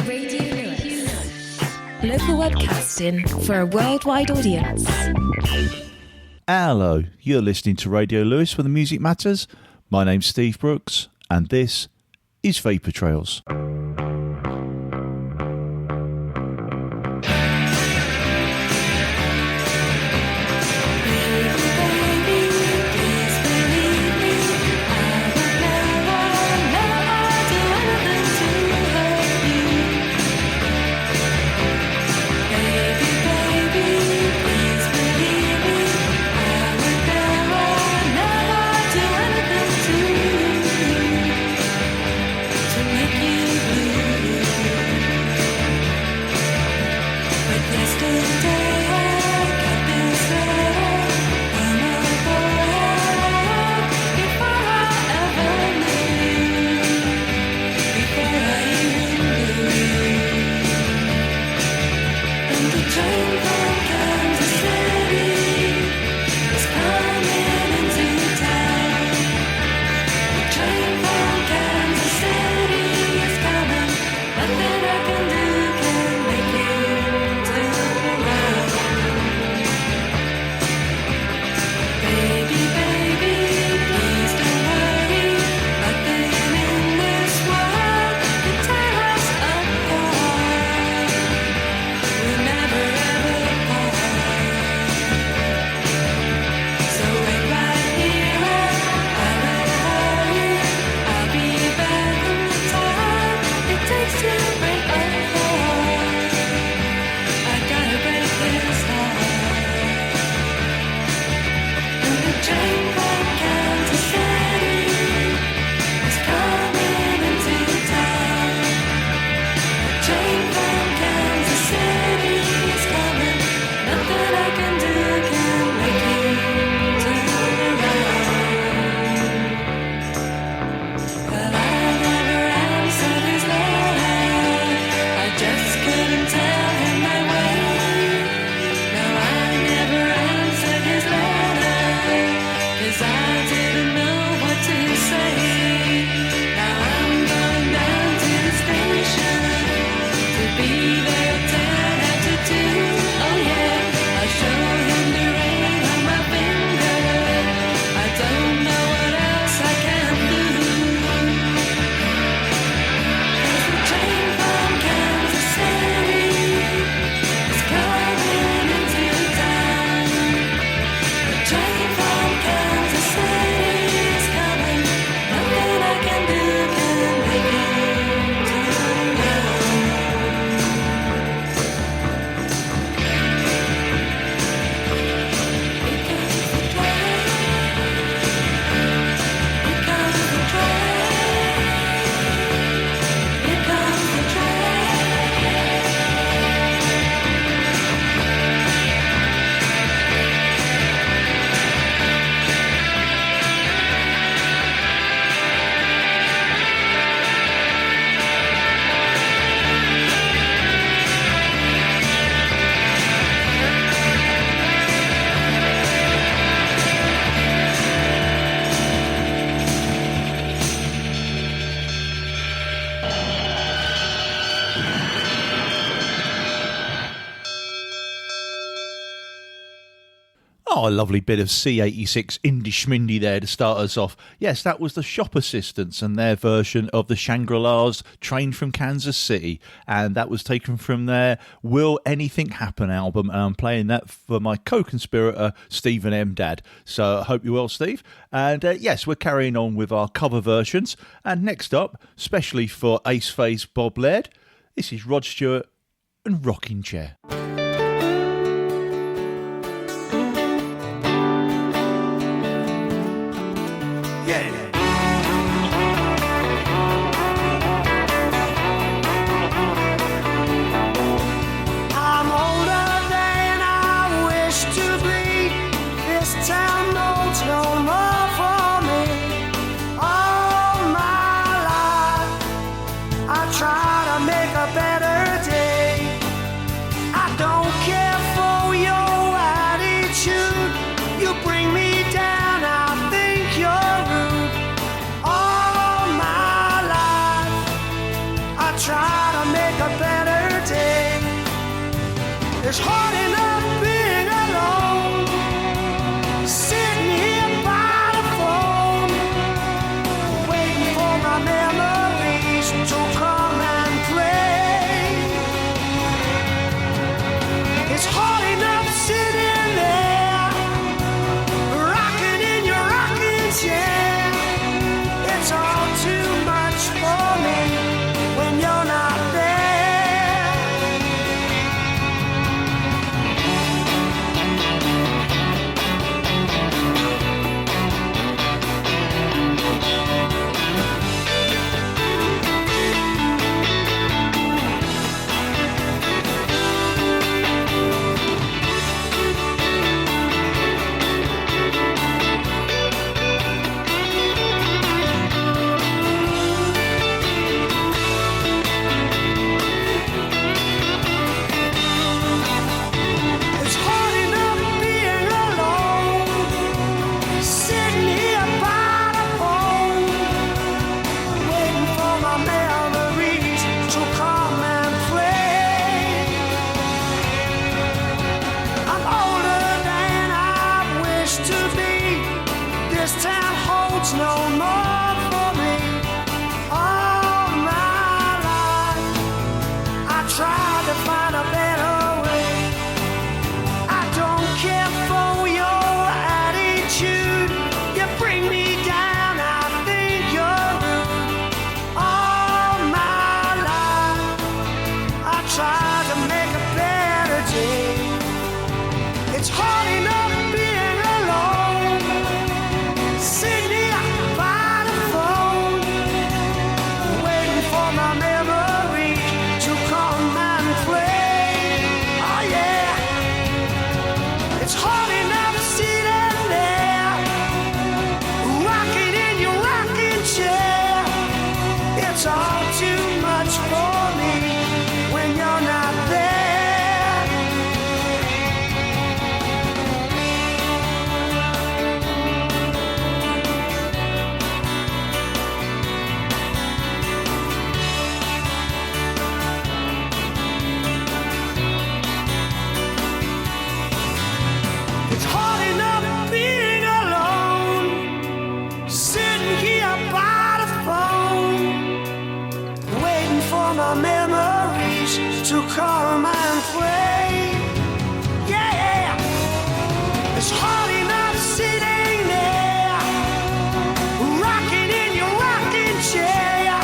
Local webcasting for a worldwide audience. Hello, you're listening to Radio Lewis where the music matters. My name's Steve Brooks, and this is Vapour Trails. Oh, a lovely bit of C86 indie schmindy there to start us off. Yes, that was the Shop Assistants and their version of the Shangri-La's Train from Kansas City. And that was taken from their Will Anything Happen album. And I'm playing that for my co-conspirator, Stephen M. Dad. So I hope you're well, Steve. And yes, we're carrying on with our cover versions. And next up, especially for Ace Face Bob Laird, this is Rod Stewart and Rocking Chair. try to make a better day. It's hard enough being alone, sitting here by the phone, waiting for my memories to come and play. It's hard enough sitting there, rocking in your rocking chair. It's all too much for me when you're not there. It's hard enough being alone, sitting here by the phone, waiting for my memories to come and play. I'm older than I wish to be. This town holds no more for me. All my life I tried to find a better way. I don't care for your attitude. You bring me down, I think you're rude. All my life I tried to make a better day. It's hard enough being alone, sitting here by the phone, waiting for my memory to come and play. Oh yeah, it's hard enough sitting there, rocking in your rocking chair. It's all too much for me when you're not there. It's hard enough being alone, sitting here by the phone, waiting for my memories to come and play. Yeah, it's hard enough sitting there, rocking in your rocking chair.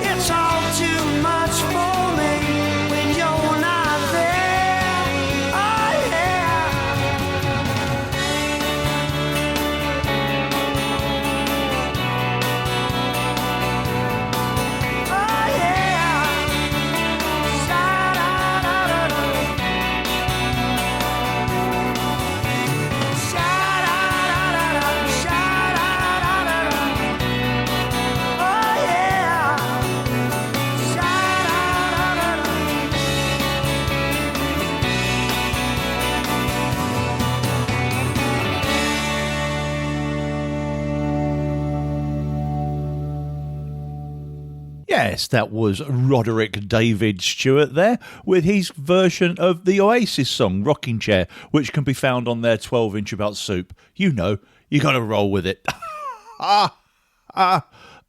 It's all too much for me when you're not there. Oh yeah. Oh yeah. Sha-da-da-da-da. Sha-da-da-da-da. Sha-da-da-da-da. Oh yeah. Sha-da-da-da-da. Yes, that was Roderick David Stewart there with his version of the Oasis song Rocking Chair, which can be found on their 12-inch about soup. You know, you got to roll with it.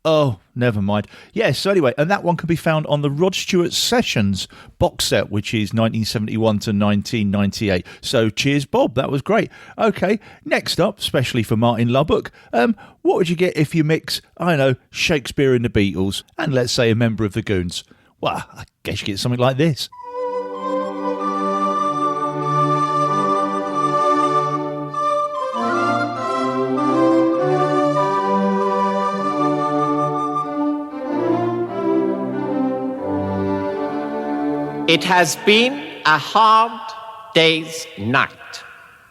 Oh, never mind. Yes, so anyway, and that one can be found on the Rod Stewart Sessions box set, which is 1971 to 1998. So cheers, Bob. That was great. Okay, next up, especially for Martin Lubbock, what would you get if you mix, I don't know, Shakespeare and the Beatles and, let's say, a member of the Goons? Well, I guess you get something like this. It has been a hard day's night,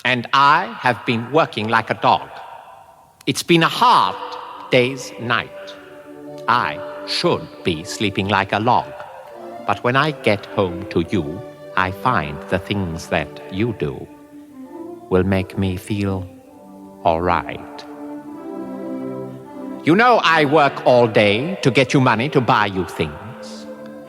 and I have been working like a dog. It's been a hard day's night. I should be sleeping like a log. But when I get home to you, I find the things that you do will make me feel all right. You know I work all day to get you money to buy you things.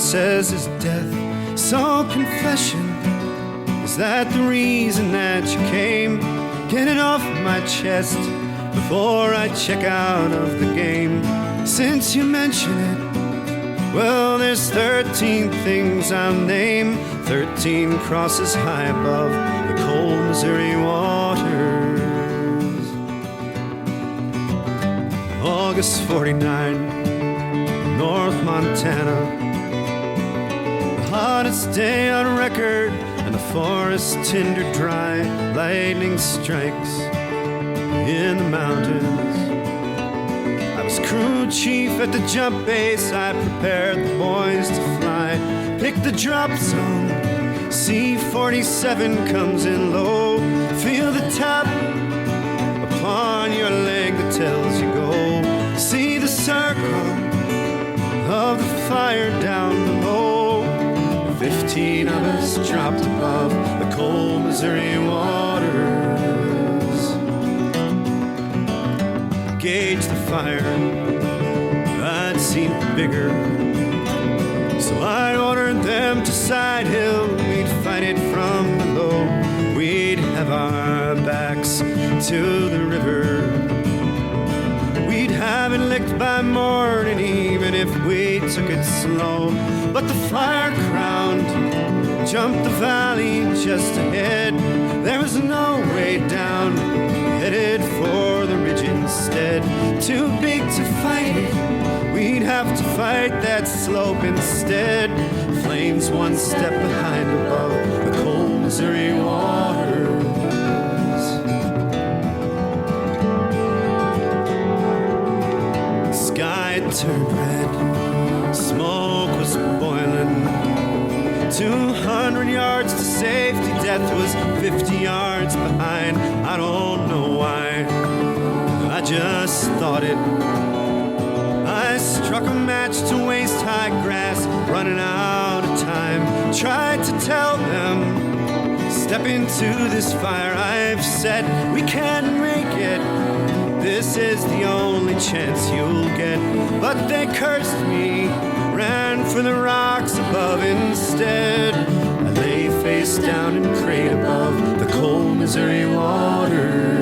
says is death. So confession, is that the reason that you came? Get it off my chest before I check out of the game. Since you mention it, well, there's 13 things I'll name. 13 crosses high above the cold Missouri waters. August 49, North Montana. The hottest day on record, and the forest tinder dry. Lightning strikes in the mountains. I was crew chief at the jump base. I prepared the boys to fly. Pick the drop zone. C-47 comes in low. Feel the tap upon your leg that tells you go. See the circle of the fire down below. 15 of us dropped above the cold Missouri waters. Gauge the fire, I'd seen it bigger. So I ordered them to Side Hill. We'd fight it from below. We'd have our backs to the river. We'd have it licked by morning, even if we took it slow. But the fire crowned jumped the valley just ahead. There was no way down, headed for the ridge instead. Too big to fight it, we'd have to fight that slope instead. Flames one step behind above the cold Missouri waters. The sky turned red, smoke was boiling. 200 yards to safety, death was 50 yards behind. I don't know why, I just thought it. I struck a match to waist-high grass, running out of time. Tried to tell them, step into this fire. I've said, we can't make it, this is the only chance you'll get. But they cursed me, ran for the rocks above instead. I lay face down and prayed above the cold Missouri waters.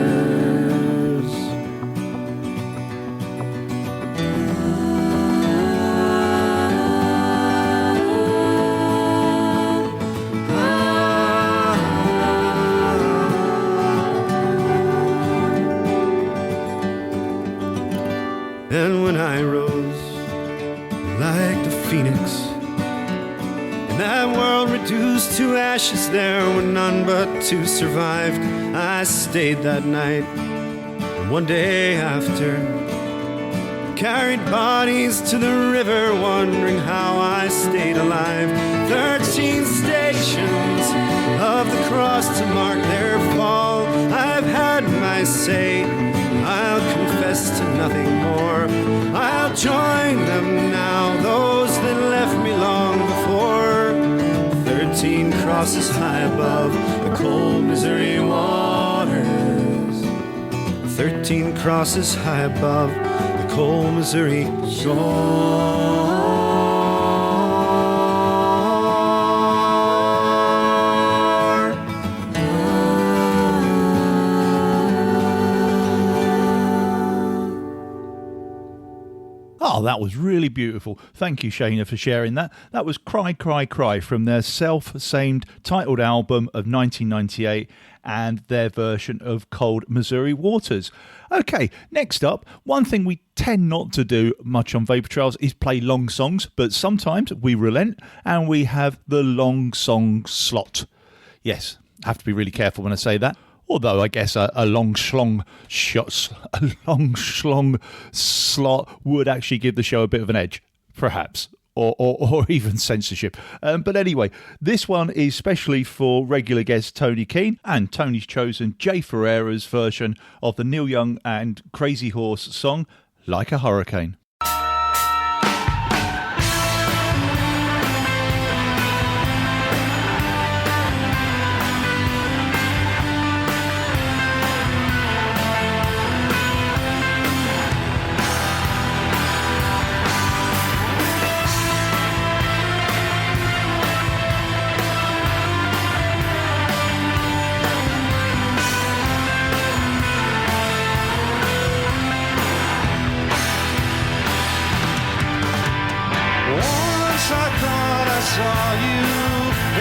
And when I rose like the phoenix, in that world reduced to ashes, there were none but two survived. I stayed that night, and one day after, carried bodies to the river, wondering how I stayed alive. 13 stations of the cross to mark their fall. I've had my say, I'll confess to nothing more. I'll join them now, those that left me long before. 13 crosses high above the cold Missouri waters. 13 crosses high above the cold Missouri shore. Oh, that was really beautiful. Thank you, Shayna, for sharing that. That was Cry, Cry, Cry from their self-samed titled album of 1998 and their version of Cold Missouri Waters. Okay, next up, one thing we tend not to do much on Vapour Trails is play long songs, but sometimes we relent and we have the long song slot. Yes, I have to be really careful when I say that. Although I guess a long schlong slot would actually give the show a bit of an edge, perhaps, or even censorship. But anyway, this one is specially for regular guest Tony Keane, and Tony's chosen Jay Ferreira's version of the Neil Young and Crazy Horse song, Like a Hurricane. saw you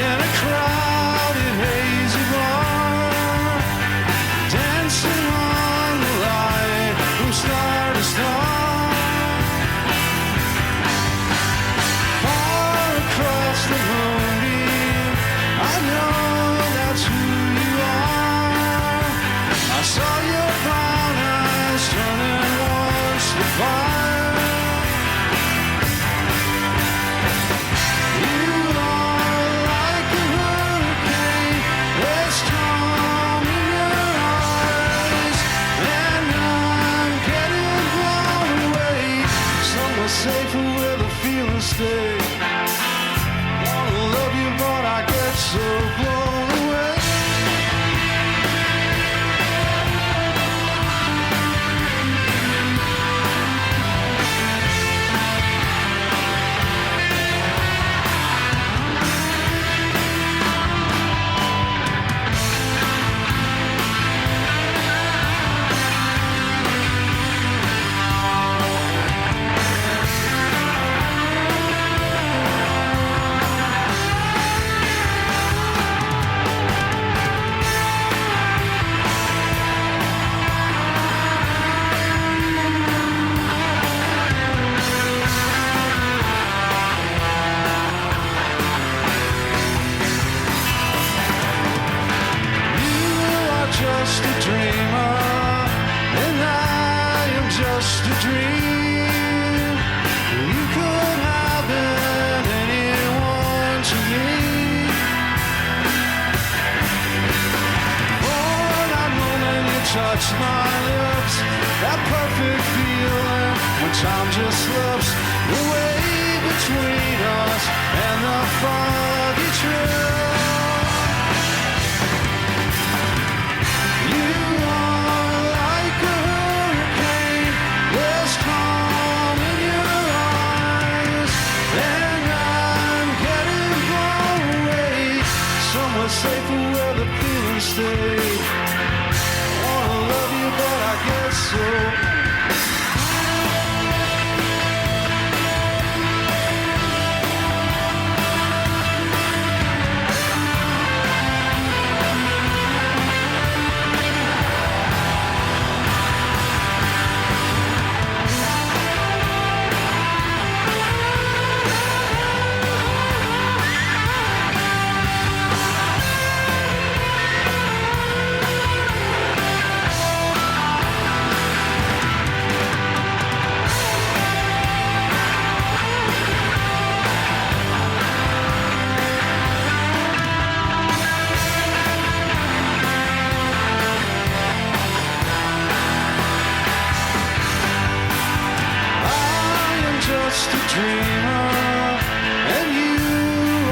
in a crowded, hazy bar, dancing on the light from star to star. Far across the moonbeam, I know that's who you are. I saw your brown eyes turning once to fire. Safer where the feelings stay. Wanna love you, but I get so blown away. Just a dreamer, and I am just a dream. You could have been anyone to me. Oh, that moment you touched my lips, that perfect feeling when time just slips away between us and the foggy trail. Safer where the feelings stay. Wanna love you, but I get so. Just a dreamer, and you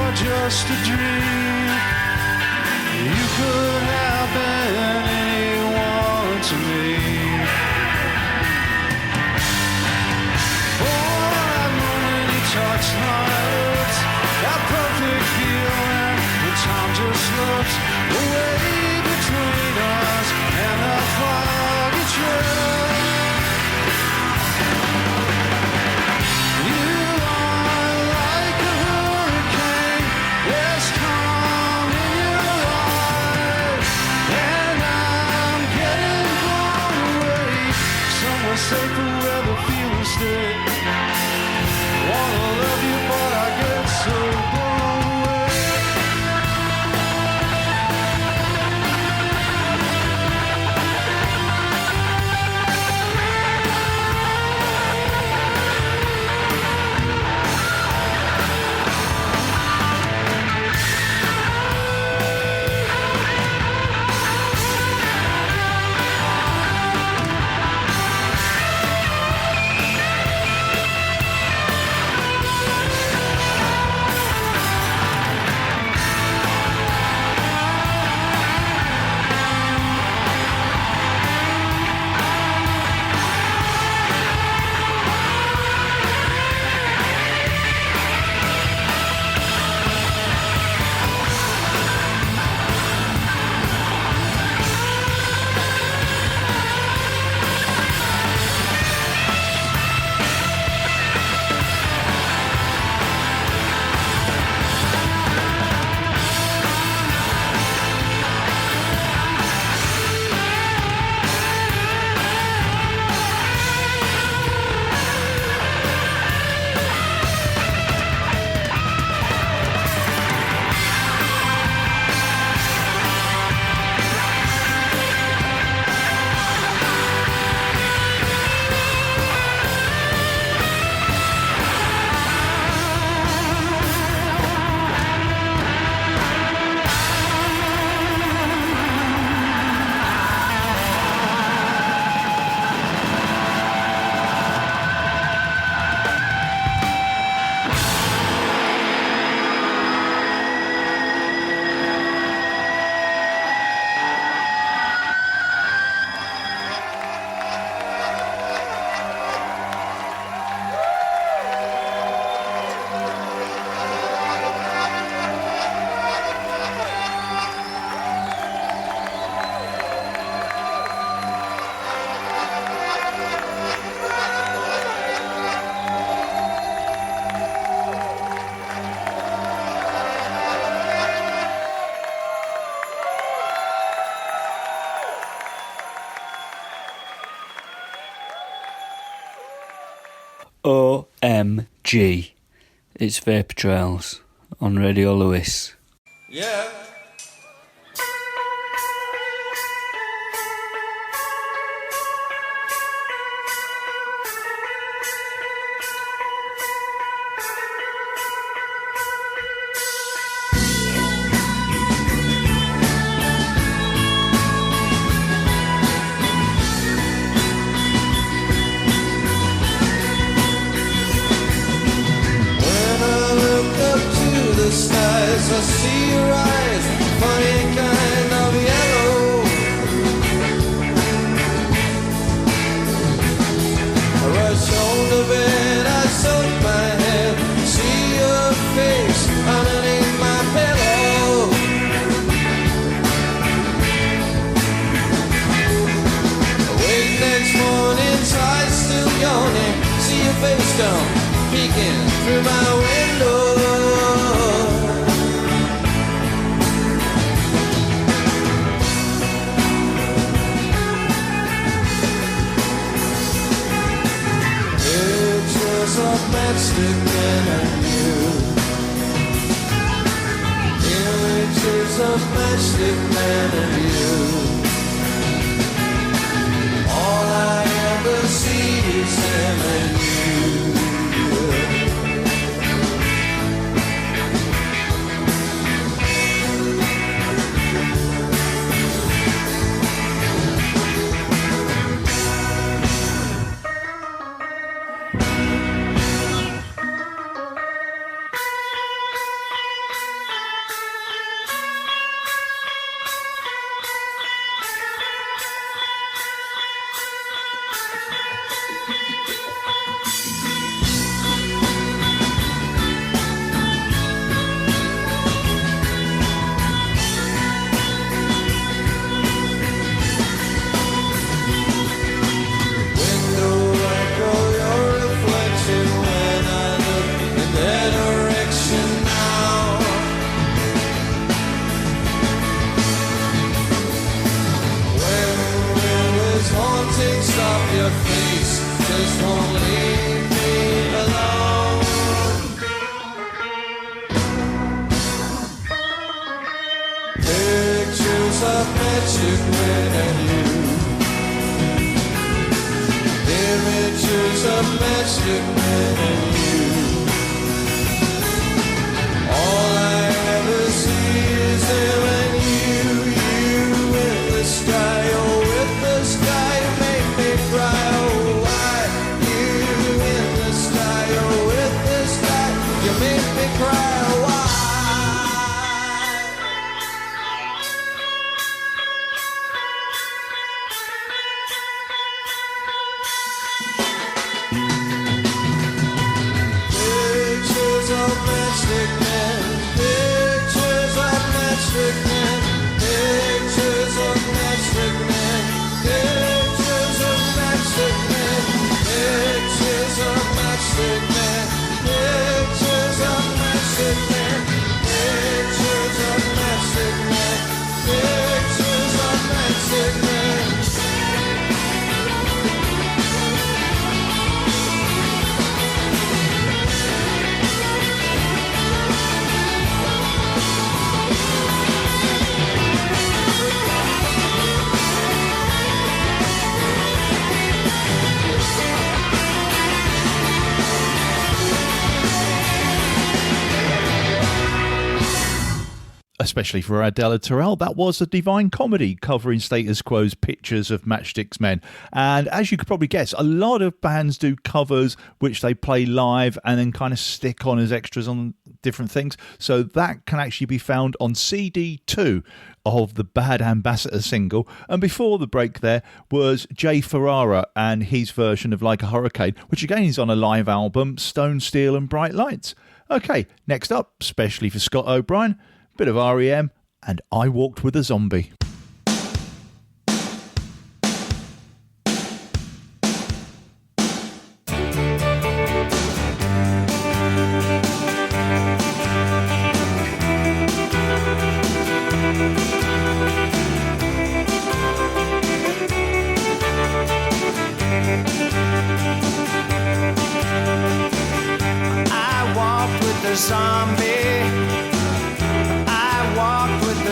are just a dream. You could have been anyone to me. For that moment you touched my lips, that perfect feeling when time just slips away between us and the foggy trail. Safer where the feelings stay. Wanna love you, but I get so blown away. AMG. It's Vapour Trails on Radio Lewis. Yeah. I see your eyes, funny kind of yellow. I rush home to bed, I soak my head, see your face underneath my pillow. I wake next morning, eyes still yawning, see your face down, peeking through my window. Of matchstick men and you, images of matchstick men and you. All I ever see is him and you. Especially for Adela Terrell, that was a Divine Comedy covering Status Quo's Pictures of Matchsticks Men. And as you could probably guess, a lot of bands do covers which they play live and then kind of stick on as extras on different things. So that can actually be found on CD 2 of the Bad Ambassador single. And before the break there was Jay Ferrara and his version of Like a Hurricane, which again is on a live album, Stone, Steel and Bright Lights. Okay, next up, especially for Scott O'Brien, bit of REM, and I Walked with a Zombie.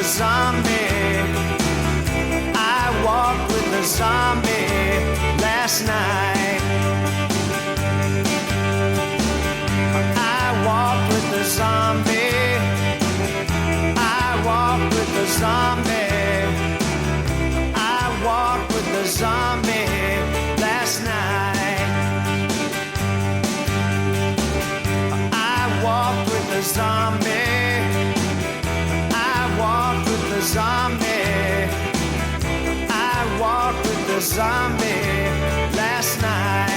the zombie. I walked with the zombie last night. I walked with the zombie. I walked with the zombie. I walked with the zombie last night. I walked with the zombie. I walked with the zombie. I walked with the zombie last night.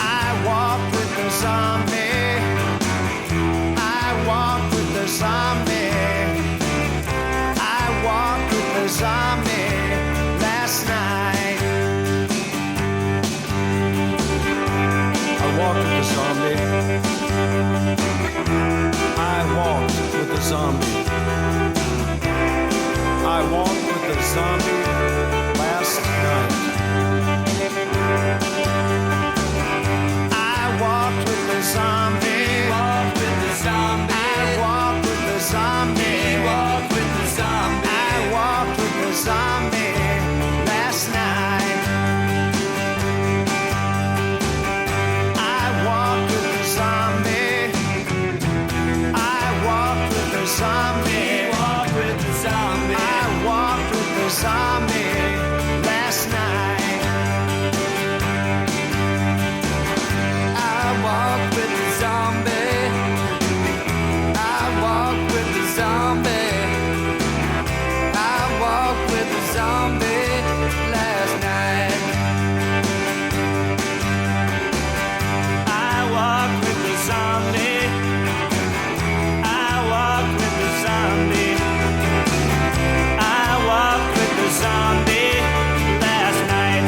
I walked with the zombie. I walked with the zombie. I walked with the zombie last night. I walked with the zombie. I walked with the zombie. I walked with the zombie last night. I walked with the zombie. Walked with the zombie. I walked with the zombie. Walked with the zombie. I walked with the zombie last night. I walked with the zombie. I walked with the zombie. Walked with the zombie. I walked with the zombie last night. I walked with the zombie. I walked with the zombie. I walked with the zombie last night. I walked with the zombie. I walked with the zombie. I walked with the zombie last night.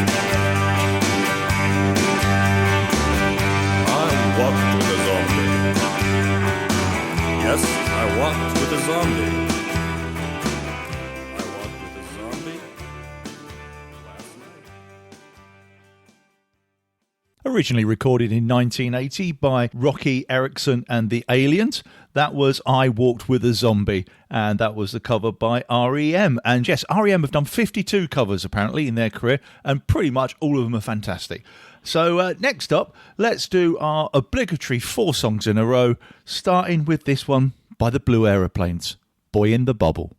I walked with a zombie. Yes, I walked with a zombie. I walked with a zombie last night. Originally recorded in 1980 by Rocky Erickson and the Aliens. That was I Walked with a Zombie, and that was the cover by REM. And yes, REM have done 52 covers apparently in their career, and pretty much all of them are fantastic. So next up, let's do our obligatory 4 songs in a row, starting with this one by the Blue Aeroplanes, Boy in the Bubble.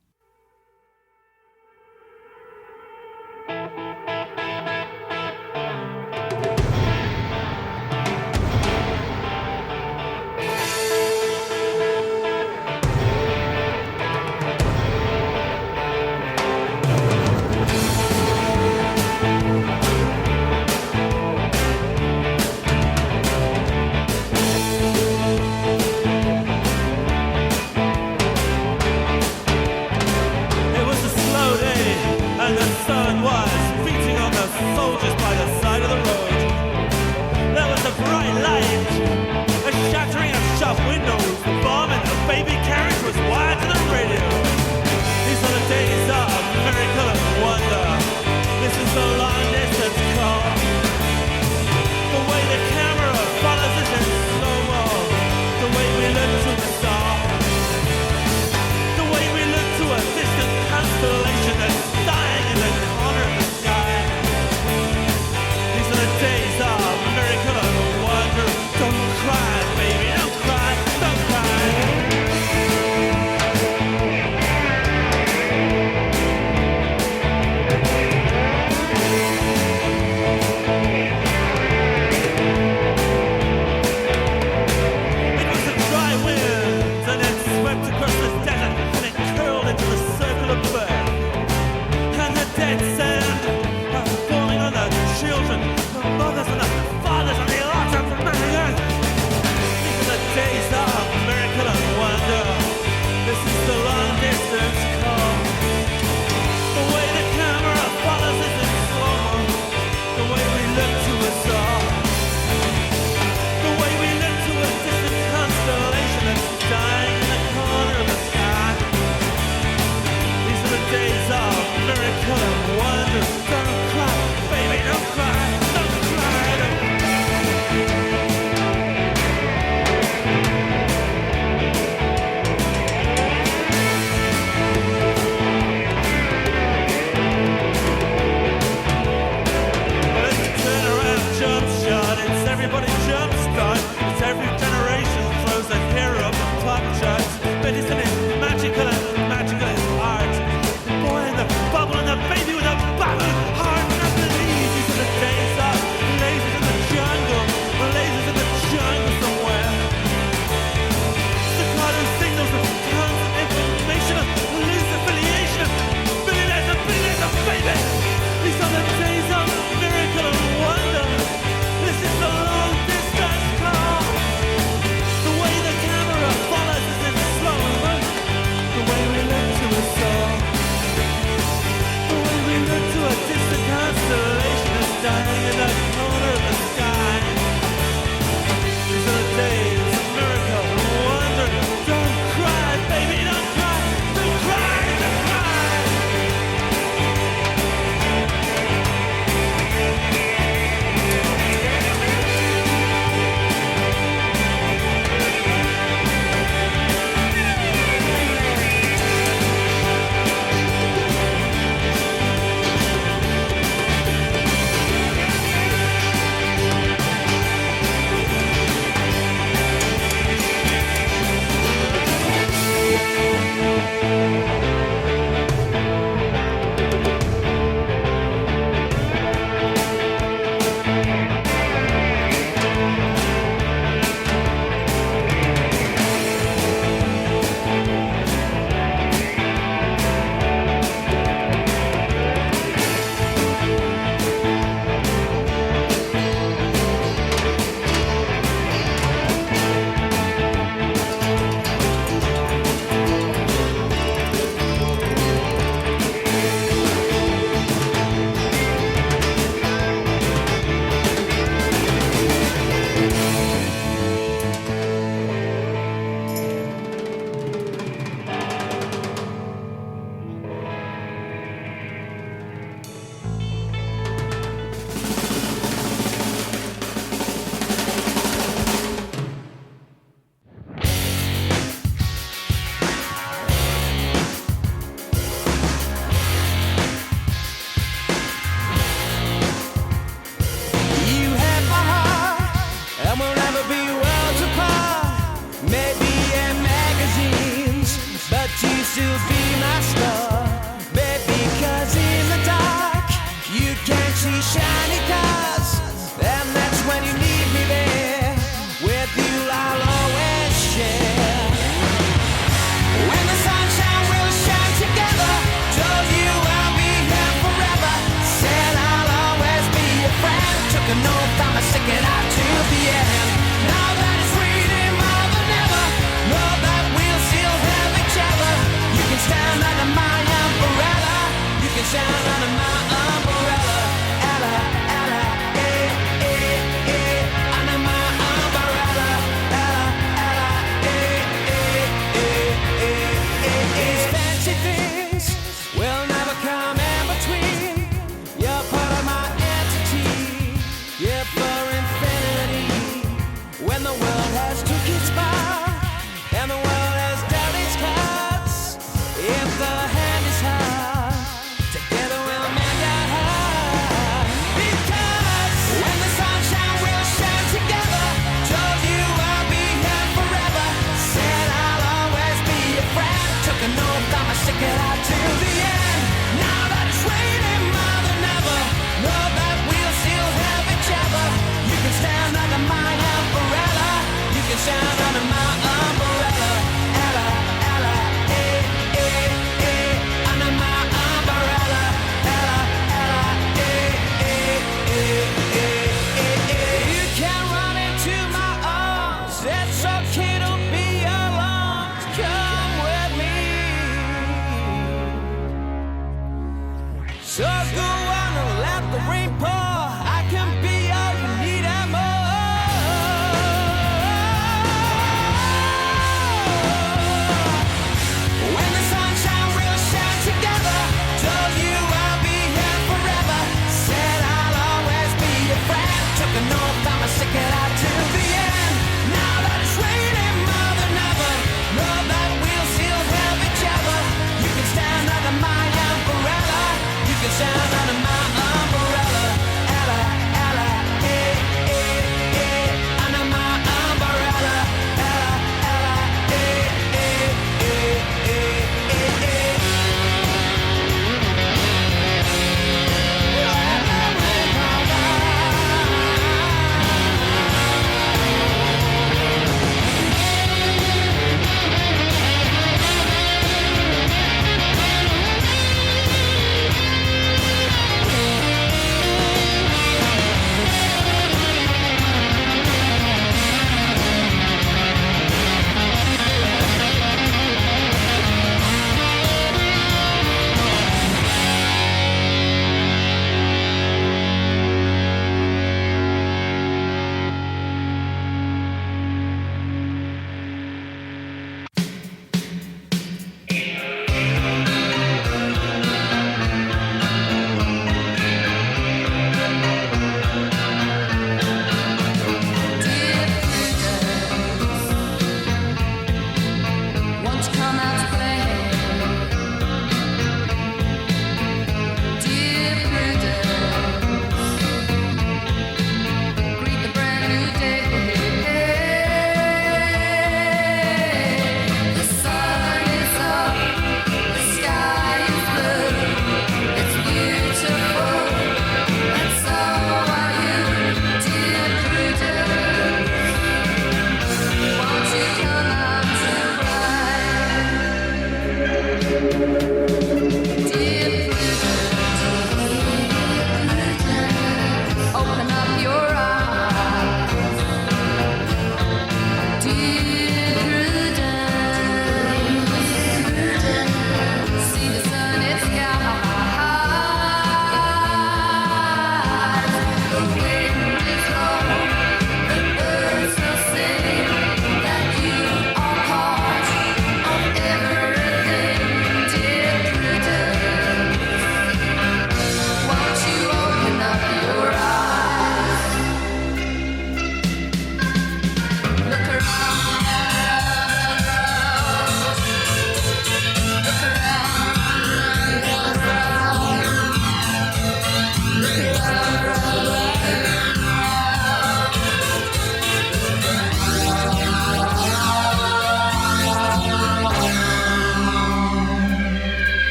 an oath, I'ma stick it out till the end. Now that it's raining more than ever, know that we'll still have each other. You can stand under my umbrella. You can stand under my umbrella. Ella, Ella, under my umbrella. Ella, Ella, These fancy things will never come in between. You're part of my entity. You're for infinity. When the world has took its part and the world has dealt its cards, if the hand is hard, together we'll make it hard. Because when the sunshine will shine together, told you I'll be here forever. Said I'll always be your friend. Took an oath, I'ma stick it out till the end. Now that it's raining more than ever, know that we'll still have each other. You can stand under my umbrella. You can stand under my umbrella.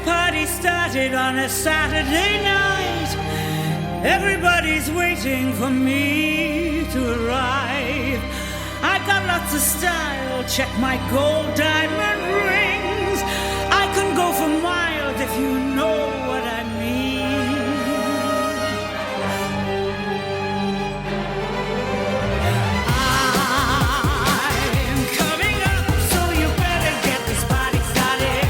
party started on a Saturday night. Everybody's waiting for me to arrive. I got lots of style, check my gold diamond rings. I can go for miles if you know what I mean. I'm coming up, so you better get this party started.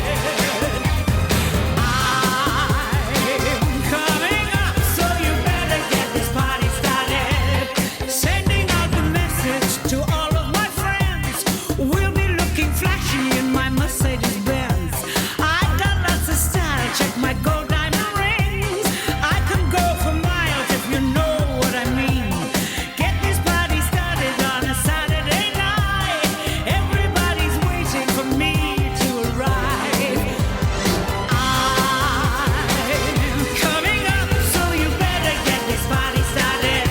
I'm coming up, so you better get this party started. Sending out the message to all of my friends. We'll be looking flashy in my Mercedes Benz. I got lots of style, check my gold diamond rings. I can go for miles if you know what I mean. Get this party started on a Saturday night. Everybody's waiting for me to arrive. I'm coming up, so you better get this party started.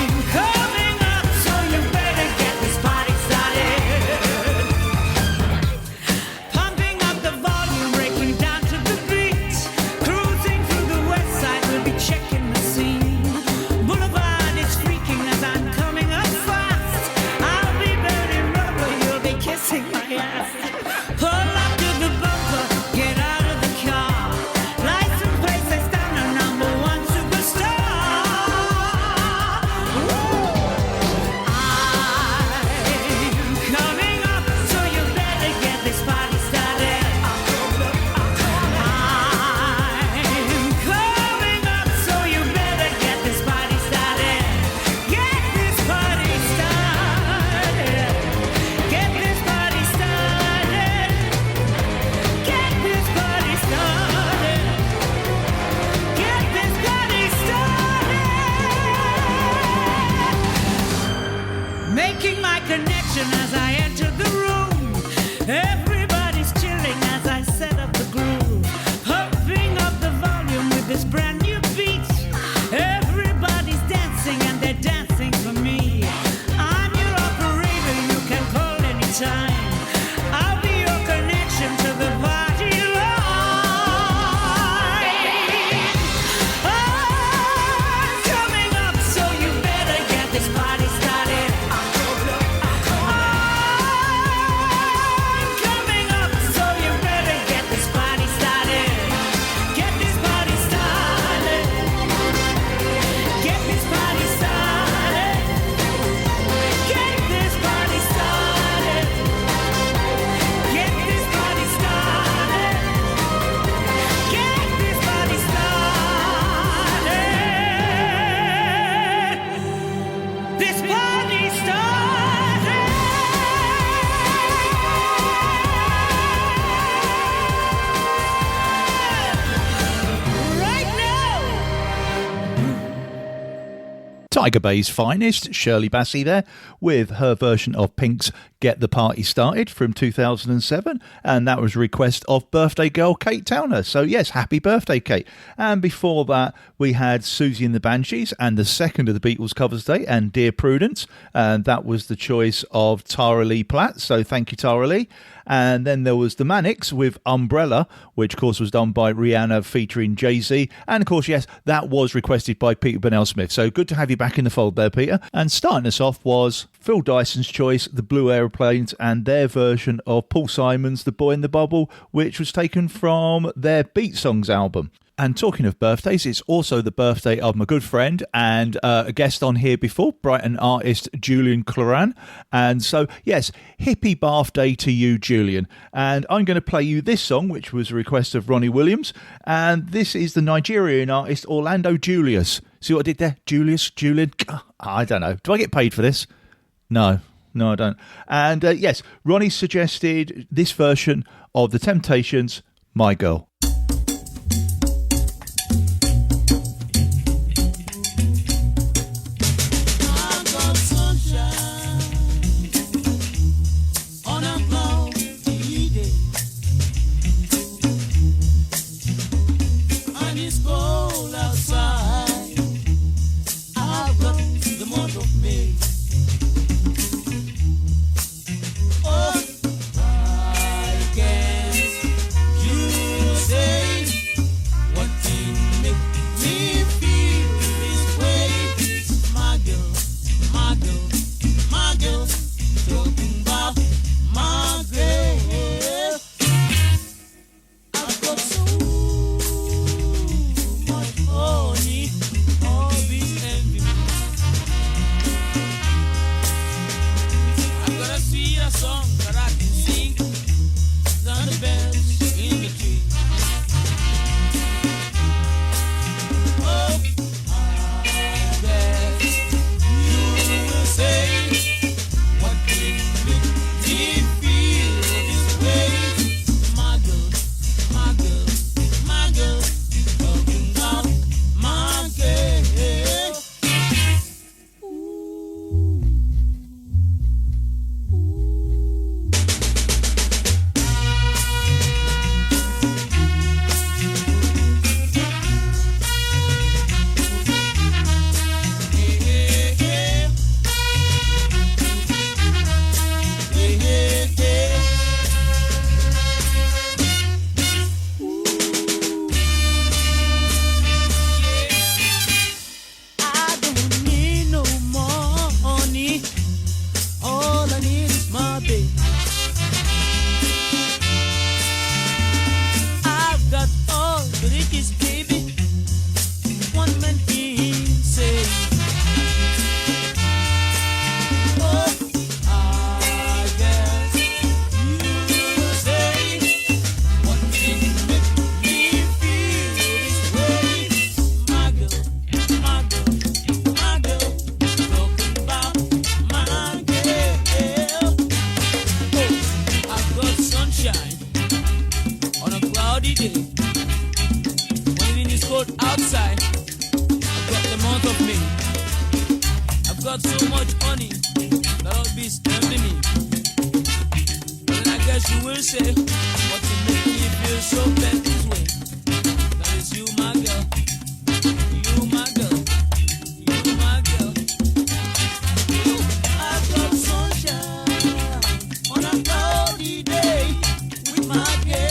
I'm coming up, so you better get this party started. Pumping up the volume, breaking down to the beat. Cruising through the west side, we'll be checking the scene. Boulevard is freaking as I'm coming up fast. I'll be burning rubber, you'll be kissing my ass. Pull up to the bumper, get out of the car. License plate says down a number one superstar. I'm coming up, so you better get this party started. I'm coming up, so you better get this party started. Get this party started. Get this party started. Get this party started. Get this party started. Making my connection as I enter the room. Everybody's chilling as I set up the groove. Pumping up the volume with this brand new beat. Everybody's dancing and they're dancing for me. I'm your operator, you can call anytime. I'll be your connection to the party line. I'm coming up, so you better get this party started. I'm coming up, so you better get this party started. Get this party started. Get this party started. Get this party started. Get this party started. Get this party started. This party started. Right now. Tiger Bay's finest, Shirley Bassey there, with her version of Pink's Get the Party Started from 2007, and that was a request of birthday girl Kate Towner. So yes, happy birthday, Kate. And before that, we had Susie and the Banshees and the second of the Beatles covers day, and Dear Prudence, and that was the choice of Tara Lee Platt, so thank you, Tara Lee. And then there was the Manics with Umbrella, which of course was done by Rihanna featuring Jay-Z. And of course, yes, that was requested by Peter Burnell Smith. So good to have you back in the fold there, Peter. And starting us off was Phil Dyson's choice, The Blue Aeroplanes, and their version of Paul Simon's The Boy in the Bubble, which was taken from their Beat Songs album. And talking of birthdays, it's also the birthday of my good friend and a guest on here before, Brighton artist Julian Cloran. And so, yes, hippie birthday to you, Julian. And I'm going to play you this song, which was a request of Ronnie Williams. And this is the Nigerian artist Orlando Julius. See what I did there? Julian? I don't know. Do I get paid for this? No, I don't. And yes, Ronnie suggested this version of The Temptations, My Girl. got so much money that I'll be spending me. Well, I guess you will say, what to make me feel so bad this way? That is you, my girl. You, my girl. You, my girl. You, I've got sunshine on a cloudy day with my girl.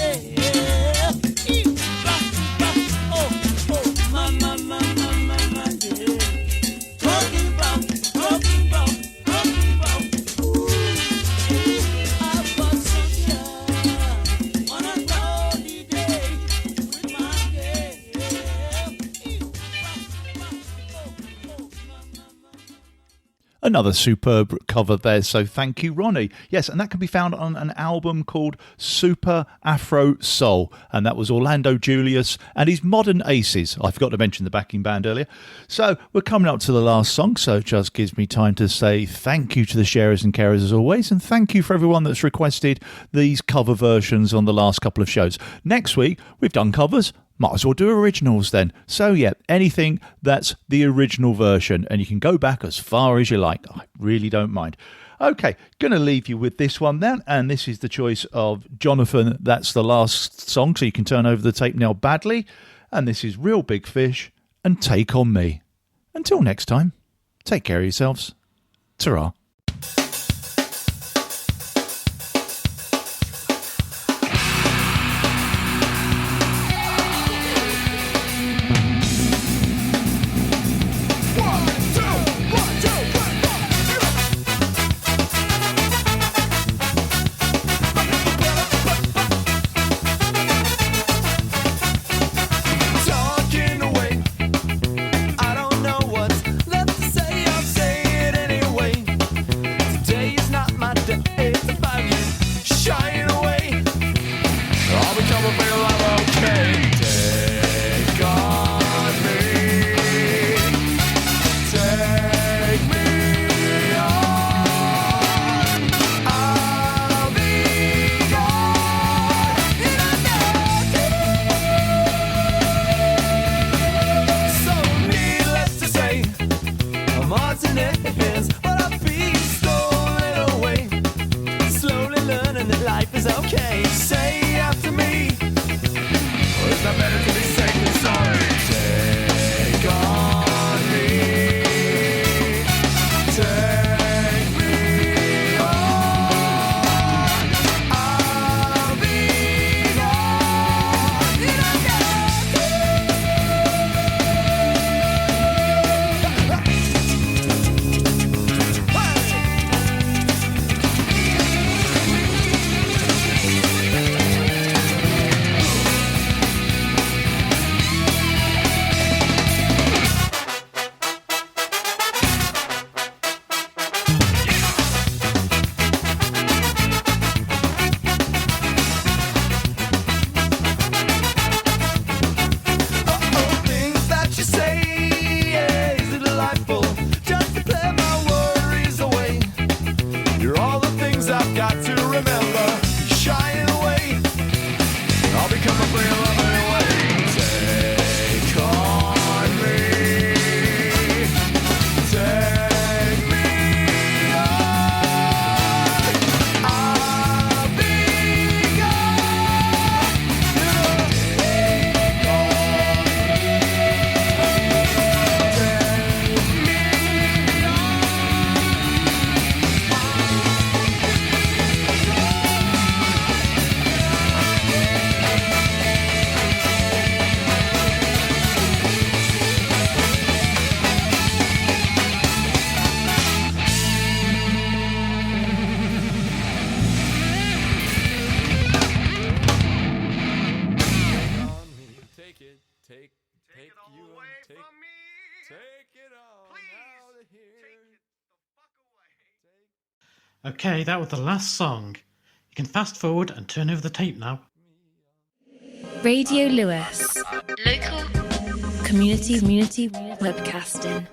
Another superb cover there, so thank you, Ronnie. Yes, and that can be found on an album called Super Afro Soul, and that was Orlando Julius and his Modern Aces. I forgot to mention the backing band earlier. So we're coming up to the last song, so it just gives me time to say thank you to the sharers and carers as always, and thank you for everyone that's requested these cover versions on the last couple of shows. Next week, we've done covers. Might as well do originals then. So yeah, anything that's the original version, and you can go back as far as you like. I really don't mind. Okay, going to leave you with this one then, and this is the choice of Jonathan. That's the last song, so you can turn over the tape now badly. And this is Real Big Fish and Take On Me. Until next time, take care of yourselves. Ta-ra. Okay, that was the last song. You can fast forward and turn over the tape now. Radio Lewis. Local community webcasting.